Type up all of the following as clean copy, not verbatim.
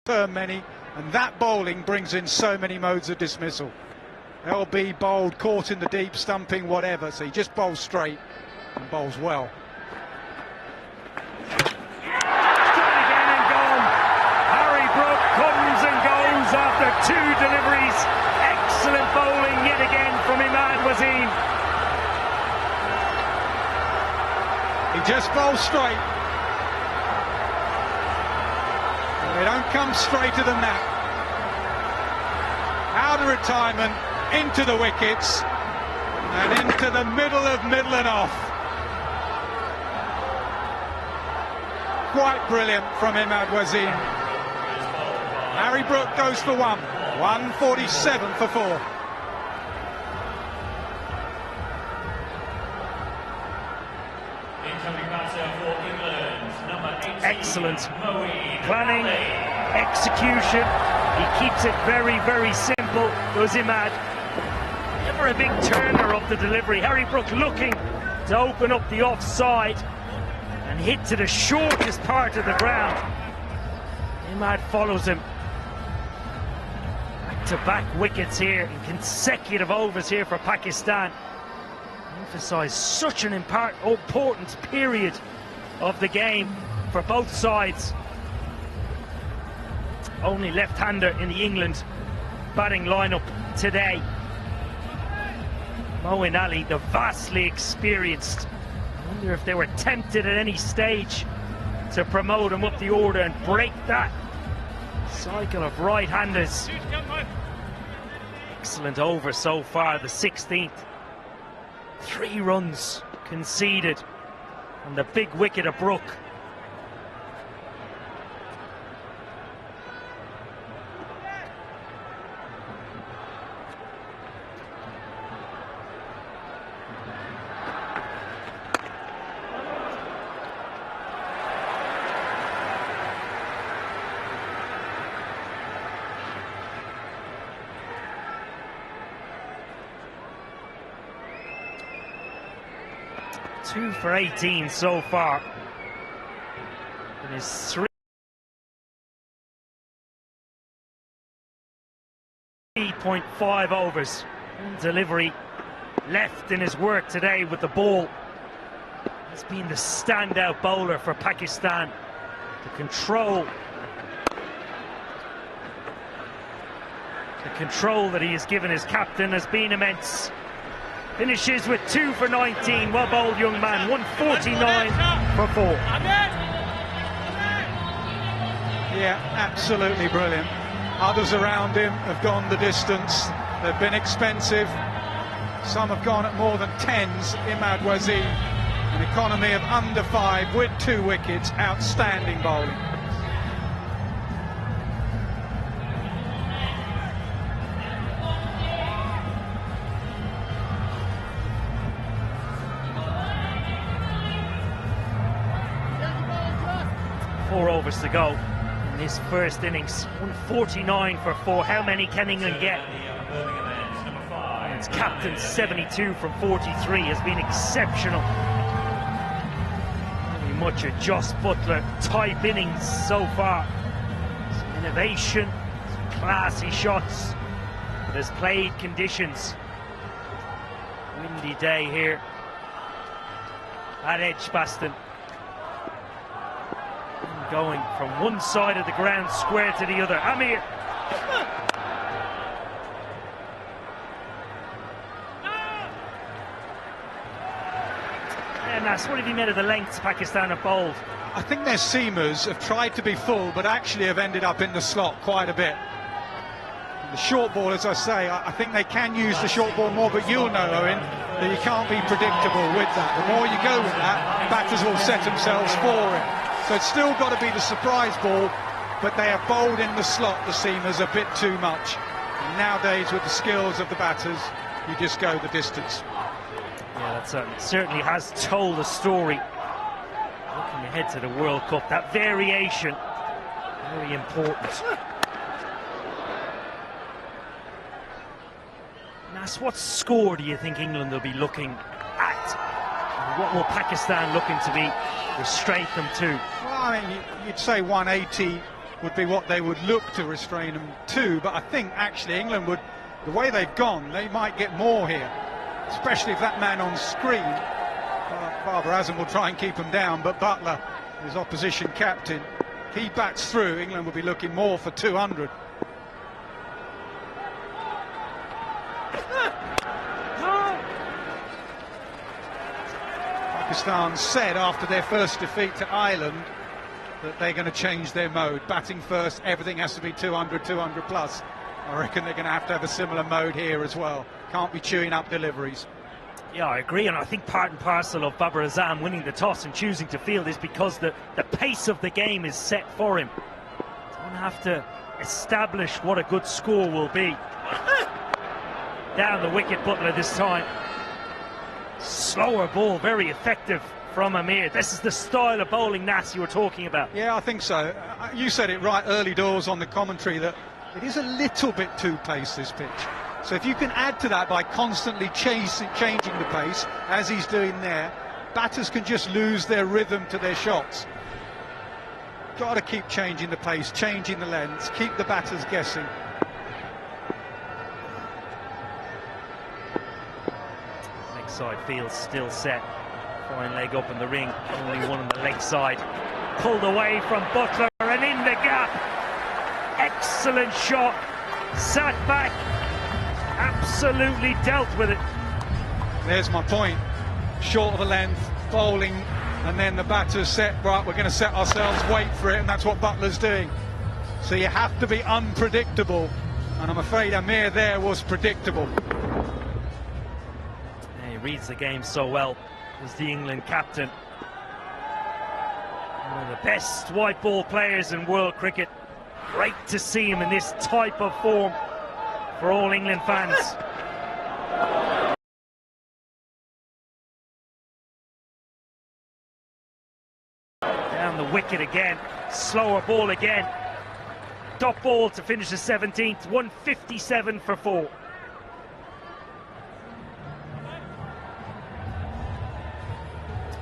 many, and that bowling brings in so many modes of dismissal. LB bowled, caught in the deep, stumping, whatever, so he just bowls straight and bowls well. Again and gone. Harry Brook comes and goes after two deliveries. Excellent bowling yet again from Imad Wasim. He just bowls straight. They don't come straighter than that. Out of retirement, into the wickets, and into the middle and off. Quite brilliant from Imad Wasim. Harry Brook goes for 147 for 4. Excellent planning, execution. He keeps it very, very simple. Does Imad. Never a big turner of the delivery. Harry Brook looking to open up the offside and hit to the shortest part of the ground. Imad follows him. Back-to-back wickets here in consecutive overs here for Pakistan. Emphasise such an important period of the game for both sides. Only left-hander in the England batting lineup today. Moeen Ali, the vastly experienced. I wonder if they were tempted at any stage to promote him up the order and break that cycle of right-handers. Excellent over so far, the 16th. 3 runs conceded on the big wicket of Brook. Two for 18 so far. It is 3.5 overs. One delivery left in his work today with the ball. He's been the standout bowler for Pakistan. The control that he has given his captain has been immense. Finishes with 2 for 19. Well bowled, young man. 149 for 4. Yeah, absolutely brilliant. Others around him have gone the distance. They've been expensive. Some have gone at more than 10s. Imad Wasim, an economy of under 5 with 2 wickets. Outstanding bowling. Four overs to go in this first innings. 149 for 4. How many can England get? It's captain 72 from 43 has been exceptional. Very much a Joss Butler type innings so far. Some innovation, some classy shots. But has played conditions. Windy day here at Edgbaston. Going from one side of the ground square to the other. Amir. And that's what have you made of the lengths Pakistan have bowled? I think their seamers have tried to be full, but actually have ended up in the slot quite a bit. The short ball, as I say, I think they can use the short ball more, but you'll know, Owen, that you can't be predictable with that. The more you go with that, batters will set themselves for it. So it's still got to be the surprise ball, but they have bowled in the slot, the seamers, a bit too much. And nowadays, with the skills of the batters, you just go the distance. Yeah, that certainly has told a story. Looking ahead to the World Cup, that variation, very important. Nas, what score do you think England will be looking at? What will Pakistan looking to be restrain them to? Well, I mean, you'd say 180, would be what they would look to restrain them to, but I think actually England would, the way they've gone, they might get more here, especially if that man on screen, Barbara Azam, will try and keep him down, but Butler, his opposition captain, if he bats through, England will be looking more for 200. Pakistan said after their first defeat to Ireland that they're going to change their mode. Batting first, everything has to be 200, 200 plus. I reckon they're going to have a similar mode here as well. Can't be chewing up deliveries. Yeah, I agree, and I think part and parcel of Babar Azam winning the toss and choosing to field is because the pace of the game is set for him. Don't have to establish what a good score will be. Down the wicket, Butler this time. Slower ball, very effective from Amir. This is the style of bowling, Nas, you were talking about. Yeah, I think so. You said it right early doors on the commentary that it is a little bit too pace, this pitch. So if you can add to that by constantly changing the pace, as he's doing there, batters can just lose their rhythm to their shots. Got to keep changing the pace, changing the lengths, keep the batters guessing. Leg side field still set. Fine leg up in the ring, only one on the leg side. Pulled away from Butler and in the gap. Excellent shot. Sat back. Absolutely dealt with it. There's my point. Short of the length, bowling, and then the batter's set, right, we're going to set ourselves, wait for it, and that's what Butler's doing. So you have to be unpredictable, and I'm afraid Amir there was predictable. Yeah, he reads the game so well as the England captain. One of the best white ball players in world cricket. Great to see him in this type of form for all England fans. Down the wicket again, slower ball again. Dot ball to finish the 17th, 157 for 4.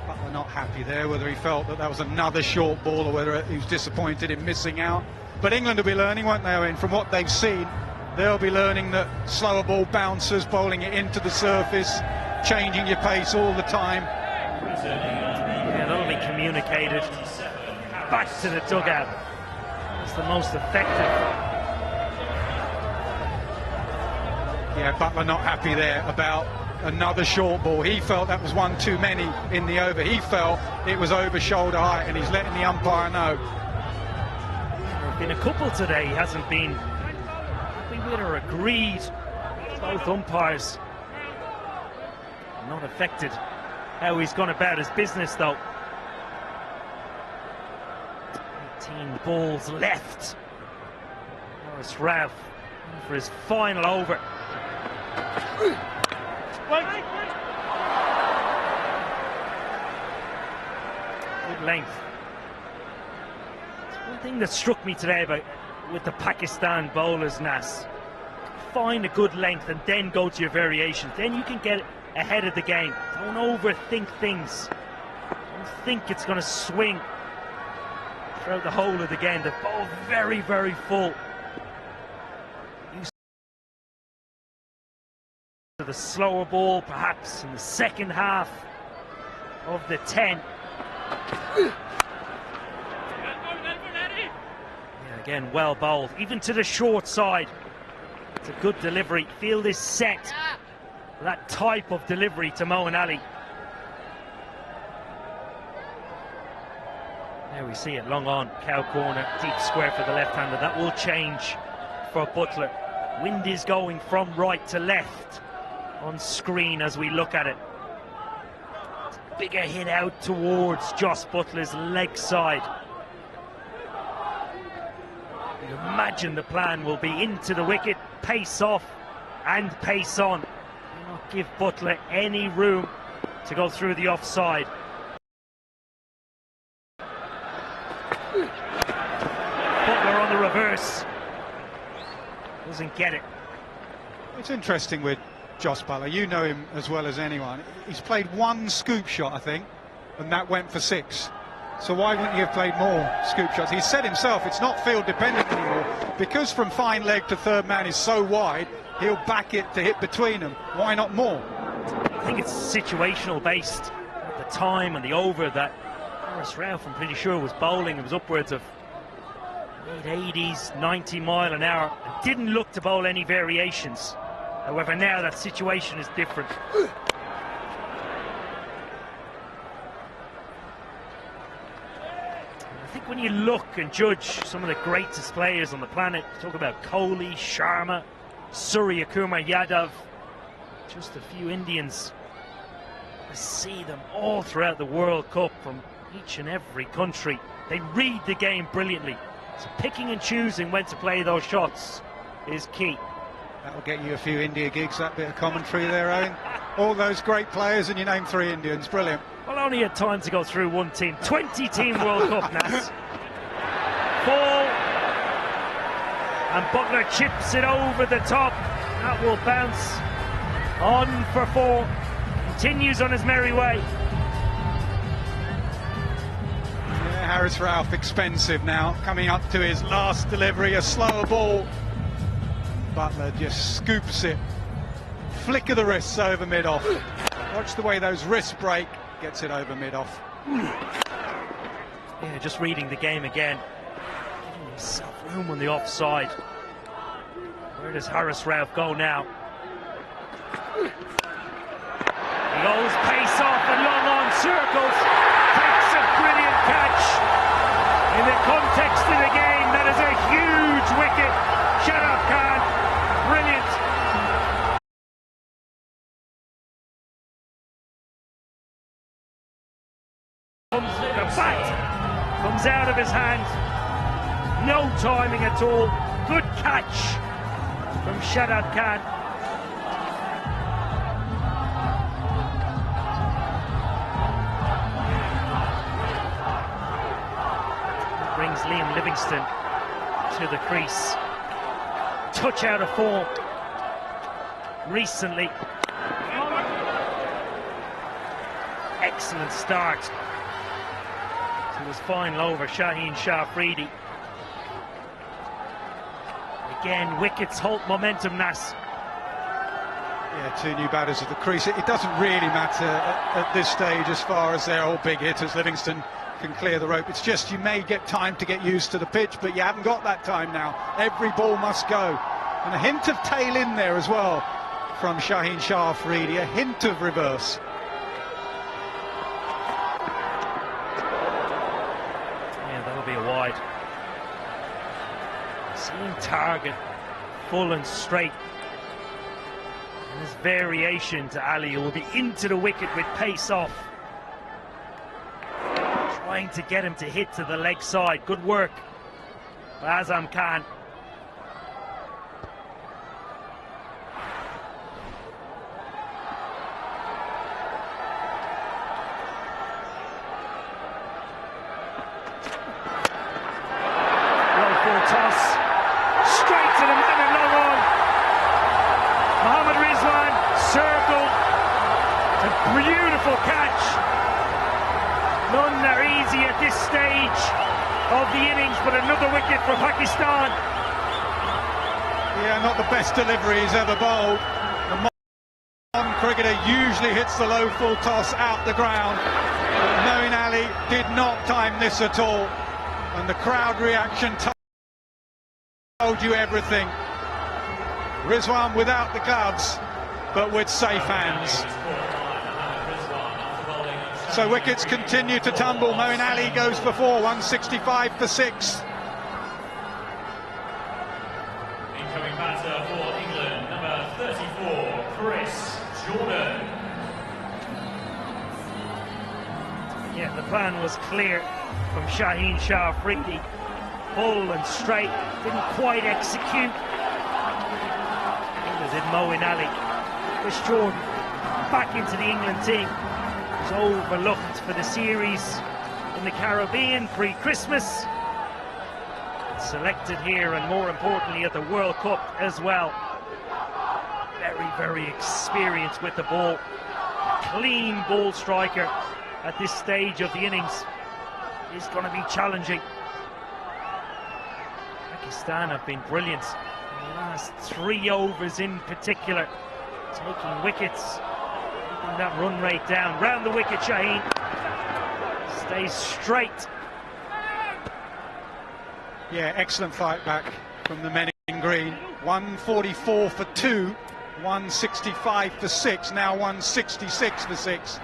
Butler not happy there, whether he felt that was another short ball or whether he was disappointed in missing out. But England will be learning, won't they, Owen, from what they've seen. They'll be learning that slower ball bouncers, bowling it into the surface, changing your pace all the time. Yeah, that'll be communicated back to the dugout. It's the most effective. Yeah, Butler not happy there about another short ball. He felt that was one too many in the over. He felt it was over shoulder height, and he's letting the umpire know. There have been a couple today. He hasn't been with or agreed. Both umpires not affected how he's gone about his business, though. 18 balls left. Norris Ralph for his final over. Good length. One thing that struck me today about with the Pakistan bowlers, Nas, find a good length and then go to your variations. Then you can get ahead of the game. Don't overthink things. Don't think it's going to swing throughout the whole of the game. The ball very, very full. Use the slower ball perhaps in the second half of the 10. Again, well bowled, even to the short side. It's a good delivery. Field is set for that type of delivery to Moeen Ali. There we see it, long on, cow corner, deep square for the left-hander. That will change for Butler. Wind is going from right to left on screen as we look at it. Bigger hit out towards Jos Butler's leg side. You imagine the plan will be into the wicket, pace off and pace on. Do not give Butler any room to go through the offside. Butler on the reverse. Doesn't get it. It's interesting with Jos Butler. You know him as well as anyone. He's played one scoop shot, I think, and that went for 6. So why wouldn't you have played more scoop shots? He said himself it's not field dependent anymore, because from fine leg to third man is so wide, he'll back it to hit between them. Why not more? I think it's situational based. At the time and the over that Haris Rauf, I'm pretty sure, was bowling, it was upwards of late 80s, 90 mile an hour, and didn't look to bowl any variations. However, now that situation is different. I think when you look and judge some of the greatest players on the planet, talk about Kohli, Sharma, Surya Kumar Yadav, just a few Indians. I see them all throughout the World Cup from each and every country. They read the game brilliantly. So picking and choosing when to play those shots is key. That'll get you a few India gigs, that bit of commentary there, Owen. All those great players and you name 3 Indians, brilliant. Well, only had time to go through one team. 20-team World Cup, Nas. Ball. And Butler chips it over the top. That will bounce. On for 4. Continues on his merry way. Yeah, Haris Rauf expensive now. Coming up to his last delivery, a slower ball. Butler just scoops it. Flick of the wrists over mid-off. Watch the way those wrists break. Gets it over mid-off. Yeah, just reading the game again. Giving himself room on the offside. Where does Haris Rauf go now? He goes pace off and long on circles. Takes a brilliant catch. In the context of the game, that is a huge wicket. Chepauk Khan, brilliant. The bat comes out of his hand. No timing at all. Good catch from Chepauk Khan. Brings Liam Livingstone to the crease. Touch out of form recently. Excellent start to his final over, Shaheen Shah Afridi. Again, wickets halt momentum, Nas. Yeah, 2 new batters at the crease. It doesn't really matter at this stage as far as they're all big hitters. Livingston can clear the rope. It's just you may get time to get used to the pitch, but you haven't got that time now. Every ball must go. And a hint of tail in there as well from Shaheen Shah Afridi, a hint of reverse. Yeah, that'll be a wide. Same target, full and straight. And this variation to Ali, who will be into the wicket with pace off. Trying to get him to hit to the leg side. Good work by Azam Khan. Low full toss. Straight to the man and long on. Mohammad Rizwan circle. A beautiful catch. None are easy at this stage of the innings, but another wicket for Pakistan. Yeah, not the best delivery he's ever bowled. The modern cricketer usually hits the low full toss out the ground. Moeen Ali did not time this at all. And the crowd reaction told you everything. Rizwan without the gloves, but with safe hands. So wickets continue to tumble. Moeen Ali goes for 4, 165 for 6. Incoming batter for England, number 34, Chris Jordan. Yeah, the plan was clear from Shaheen Shah Afridi. Full and straight, didn't quite execute. Neither did Moeen Ali. Chris Jordan back into the England team. Was overlooked for the series in the Caribbean pre-Christmas. Selected here, and more importantly at the World Cup as well. Very, very experienced with the ball. Clean ball striker at this stage of the innings. is going to be challenging. Pakistan have been brilliant in the last 3 overs in particular, taking wickets, keeping that run rate down. Round the wicket, Shaheen stays straight. Yeah, excellent fight back from the men in green. 144 for 2, 165 for 6, now 166 for 6.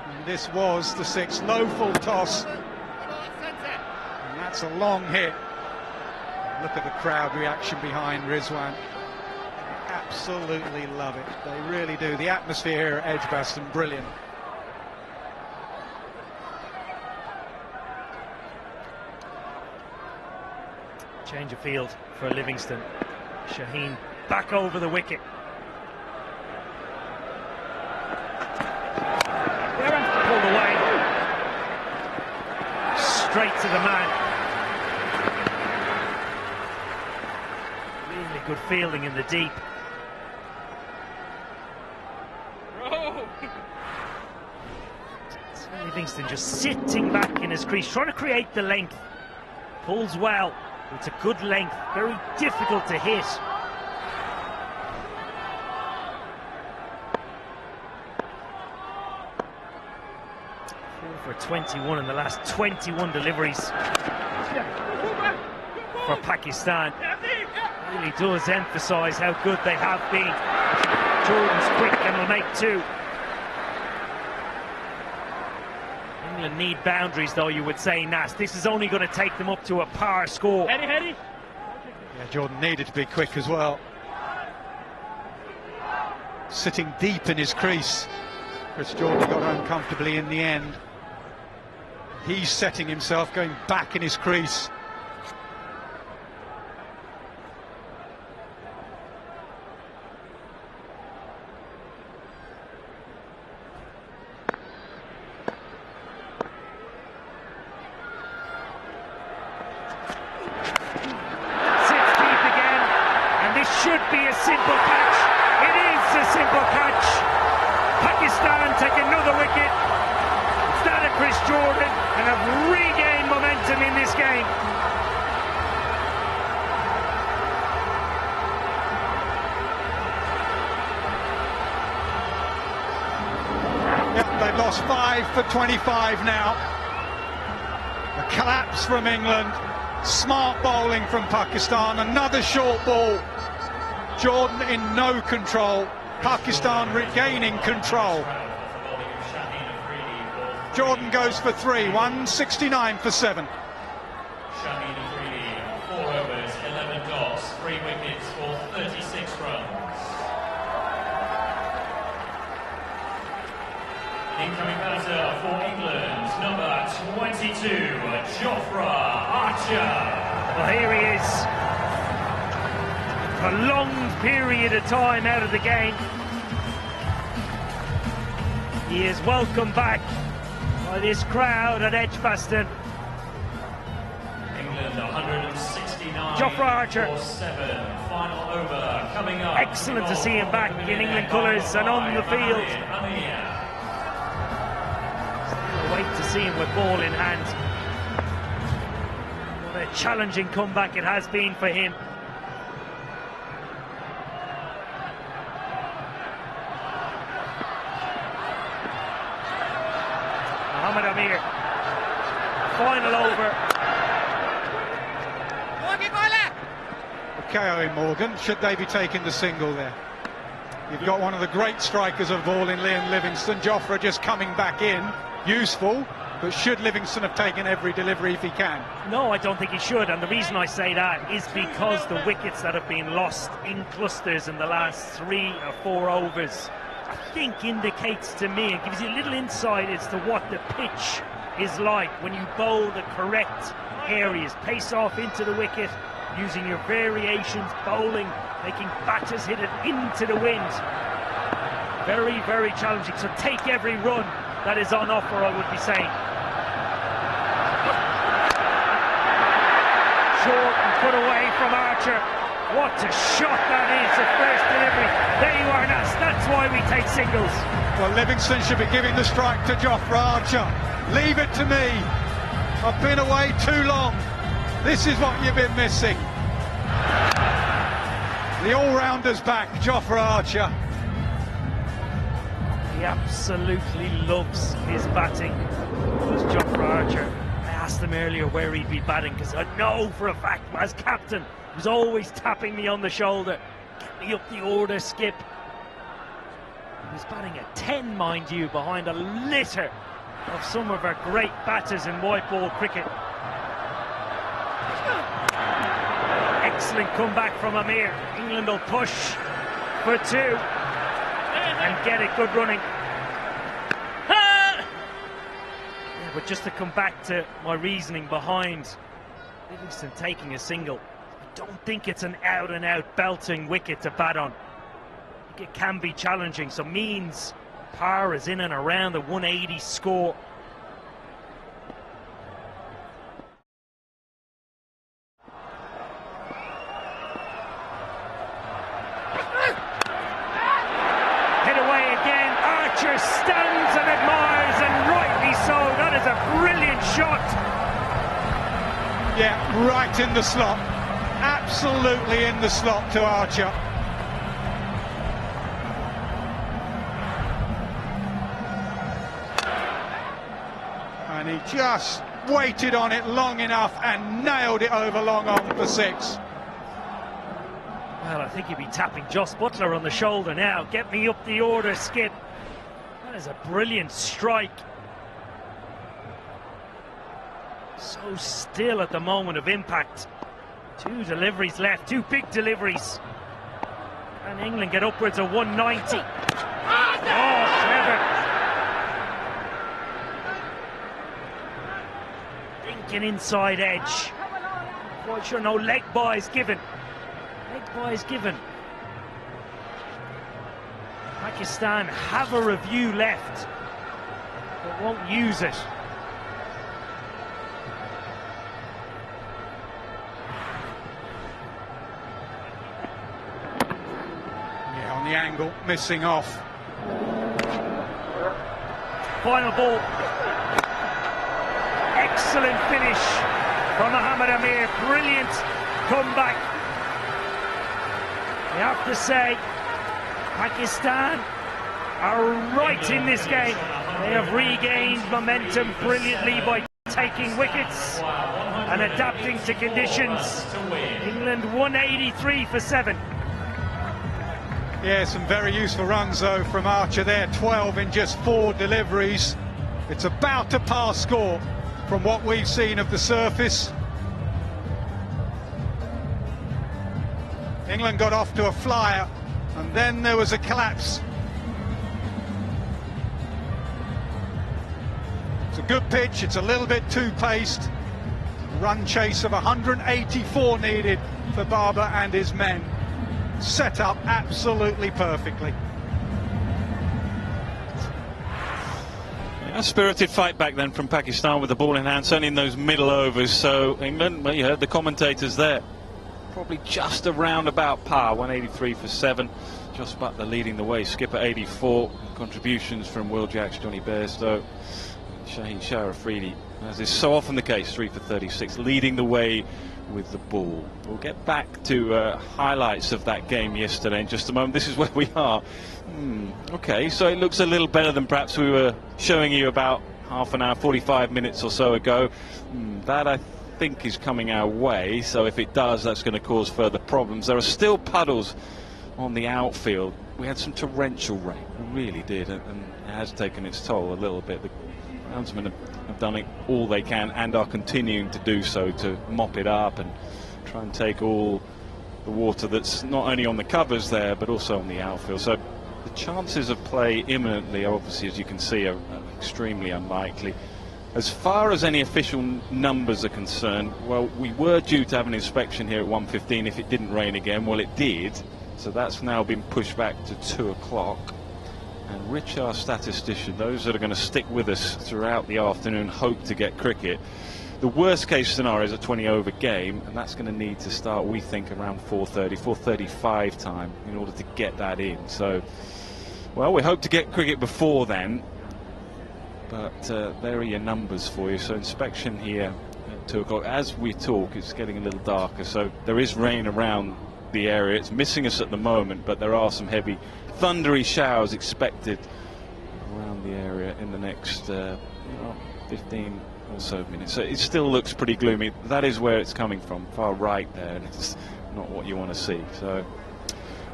And this was the 6th. Low full toss. And that's a long hit. Look at the crowd reaction behind Rizwan. They absolutely love it. They really do. The atmosphere here at Edgbaston, brilliant. Change of field for Livingston. Shaheen back over the wicket. Pulled away. Straight to the man. Really good fielding in the deep. Livingston just sitting back in his crease, trying to create the length. Pulls well. It's a good length, very difficult to hit. 4 for 21 in the last 21 deliveries for Pakistan. Really does emphasise how good they have been. Jordan's quick and will make 2. England need boundaries, though, you would say, Nas. This is only going to take them up to a par score. Yeah, Jordan needed to be quick as well. Sitting deep in his crease. Chris Jordan got home comfortably in the end. He's setting himself, going back in his crease. Should be a simple catch. It is a simple catch. Pakistan take another wicket. It's that of Chris Jordan, and have regained momentum in this game. Yep, they've lost 5 for 25 now. A collapse from England. Smart bowling from Pakistan. Another short ball. Jordan in no control. Pakistan regaining control. Jordan goes for 3, 169 for 7. Shaheen Afridi, 4 overs, 11 dots, 3 wickets for 36 runs. Incoming batter for England, number 22, Jofra Archer. Well, here he is. A long period of time out of the game. He is welcomed back by this crowd at Edgbaston. England 169 Jofra Archer. for 7. Final over coming up. Excellent to see him back in England colours and on the field. Still wait to see him with ball in hand. What a challenging comeback it has been for him. Mohammad Amir, final over. KO Morgan, should they be taking the single there? You've got one of the great strikers of all in Liam Livingstone. Jofra just coming back in, useful, but should Livingstone have taken every delivery if he can? No, I don't think he should, and the reason I say that is because the wickets that have been lost in clusters in the last 3 or 4 overs, I think indicates to me, it gives you a little insight as to what the pitch is like when you bowl the correct areas. Pace off into the wicket, using your variations, bowling, making batters hit it into the wind. Very, very challenging. So take every run that is on offer, I would be saying. Short and put away from Archer. What a shot that is, the first delivery. There you are, Nas. That's why we take singles. Well, Livingstone should be giving the strike to Jofra Archer. Leave it to me. I've been away too long. This is what you've been missing. The all-rounder's back, Jofra Archer. He absolutely loves his batting, does Jofra Archer. I asked him earlier where he'd be batting, because I know for a fact, as captain, he was always tapping me on the shoulder. Get me up the order, Skip. He was batting at 10, mind you, behind a litter of some of our great batters in white ball cricket. Excellent comeback from Amir. England will push for 2 and get it good running. Yeah, but just to come back to my reasoning behind Livingston taking a single, I don't think it's an out-and-out belting wicket to bat on. I think it can be challenging, so means par is in and around the 180 score. Stands and admires, and rightly so. That is a brilliant shot. Yeah, right in the slot. Absolutely in the slot to Archer. And he just waited on it long enough and nailed it over long on for 6. Well, I think he'd be tapping Joss Butler on the shoulder now. Get me up the order, Skip. That is a brilliant strike. So still at the moment of impact. 2 deliveries left, 2 big deliveries. And England get upwards of 190. Oh, clever. Thinking inside edge. Quite sure no leg buys given. Leg buys given. Pakistan have a review left, but won't use it. Yeah, on the angle, missing off. Final ball. Excellent finish from Mohammad Amir. Brilliant comeback. I have to say, Pakistan are right in this game. They have regained momentum brilliantly by taking wickets and adapting to conditions. England 183 for 7. Yeah, some very useful runs though from Archer there, 12 in just 4 deliveries. It's about a par score from what we've seen of the surface. England got off to a flyer, and then there was a collapse. It's a good pitch, it's a little bit too paced. Run chase of 184 needed for Barber and his men. Set up absolutely perfectly. A spirited fight back then from Pakistan with the ball in hand, certainly in those middle overs. So England, well, you heard the commentators there, probably just around about par, 183 for 7. Joss Butler leading the way, skipper 84. Contributions from Will Jacks, Johnny Bairstow, Shaheen Shah Afridi, as is so often the case, 3 for 36, leading the way with the ball. We'll get back to highlights of that game yesterday in just a moment. This is where we are. Okay, so it looks a little better than perhaps we were showing you about half an hour, 45 minutes or so ago. That I think is coming our way, so if it does, that's going to cause further problems. There are still puddles on the outfield. We had some torrential rain, we really did, and it has taken its toll a little bit. The groundsmen have done it all they can and are continuing to do so to mop it up and try and take all the water that's not only on the covers there but also on the outfield. So the chances of play imminently, obviously, as you can see, are extremely unlikely. As far as any official numbers are concerned, well, we were due to have an inspection here at 1:15 if it didn't rain again. Well, it did, so that's now been pushed back to 2 o'clock. And Rich, our statistician, those that are going to stick with us throughout the afternoon, hope to get cricket. The worst case scenario is a 20 over game, and that's going to need to start, we think, around 4:30, 4:35 time in order to get that in. So, well, we hope to get cricket before then. but there are your numbers for you. So inspection here at 2 o'clock. As we talk, it's getting a little darker, so there is rain around the area. It's missing us at the moment, but there are some heavy thundery showers expected around the area in the next 15 or so minutes. So it still looks pretty gloomy. That is where it's coming from, far right there, and it's not what you want to see. So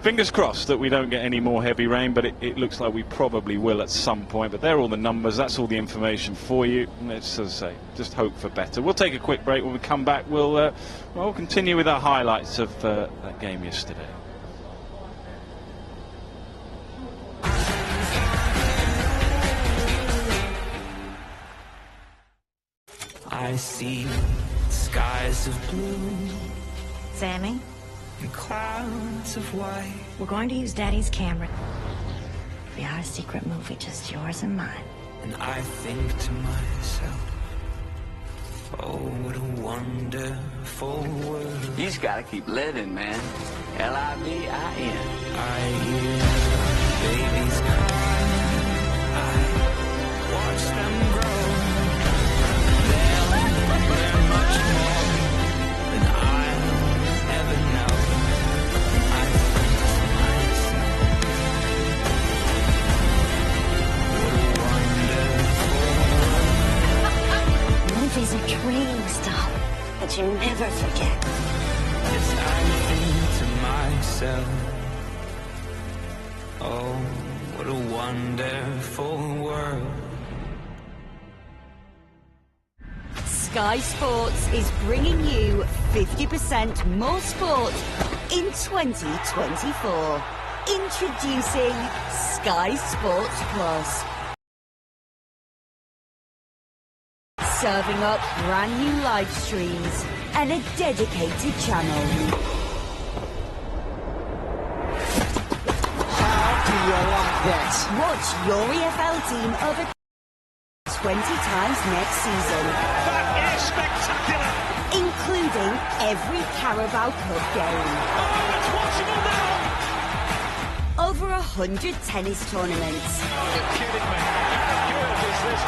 fingers crossed that we don't get any more heavy rain, but it looks like we probably will at some point. But there are all the numbers, that's all the information for you. Let's, as I say, just hope for better. We'll take a quick break. When we come back, we'll continue with our highlights of that game yesterday. I see skies of blue, Sammy, and clouds of white. we're going to use Daddy's camera. We are a secret movie, just yours and mine. And I think to myself, oh, what a wonderful world. You just gotta keep living, man. L-I-V-I-N. I hear babies cry, I watch them grow. They're much more than I'll ever know. I think to myself, what a wonderful world. Movies are dreams, darling, that you never forget. Yes, I think to myself, oh, what a wonderful world. Sky Sports is bringing you 50% more sport in 2024. Introducing Sky Sports Plus. Serving up brand new live streams and a dedicated channel. How do you like that? Watch your EFL team over 20 times next season. That is spectacular. Including every Carabao Cup game. Oh, it's watchable now. Over 100 tennis tournaments. You're kidding me. How good is this?